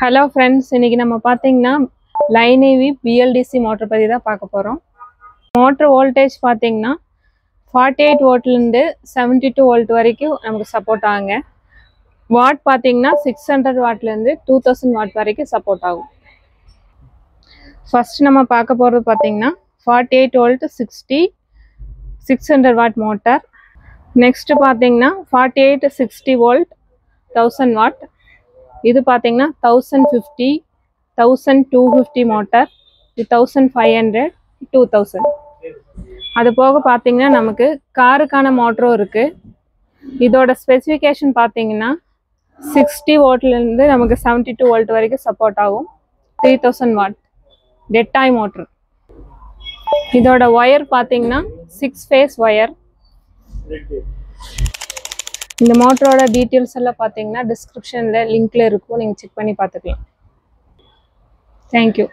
Hello friends, இன்னைக்கு நம்ம பாத்தீங்கன்னா லைன் EV BLDC மோட்டார் பத்தி தான் பார்க்க போறோம். மோட்டார் வோல்டேஜ் பாத்தீங்கன்னா 48 வோல்ட்ல இருந்து 72 வோல்ட் வரைக்கும் நமக்கு சப்போர்ட் ஆகுங்க. வாட் பாத்தீங்கன்னா 600 வாட்ல இருந்து 2000 வாட் வரைக்கும் சப்போர்ட் ஆகும். ஃபர்ஸ்ட் நம்ம பார்க்க போறது பாத்தீங்கன்னா 48 வோல்ட் 600 வாட் மோட்டார். நெக்ஸ்ட் பாத்தீங்கன்னா 48 60 வோல்ட் 1000 வாட். இது பாத்தீங்கன்னா 1050 1250 மோட்டார், 1500 2000. அது போக பாத்தீங்கன்னா நமக்கு காருக்கான மோட்டரும் இருக்கு. இதோட ஸ்பெசிஃபிகேஷன் பாத்தீங்கன்னா 60 வோல்ட்ல இருந்து நமக்கு 72 வோல்ட் வரைக்கும் சப்போர்ட் ஆகும். 3000 வாட் டெட்டாய் மோட்டர். இதோட ஒயர் பாத்தீங்கன்னா 6 ஃபேஸ் ஒயர். இந்த மோட்டரோட டீடைல்ஸ் எல்லாம் பாத்தீங்கன்னா டிஸ்கிரிப்ஷன்ல லிங்க்ல இருக்கும், நீங்க செக் பண்ணி பார்த்துக்கலாம். Thank you.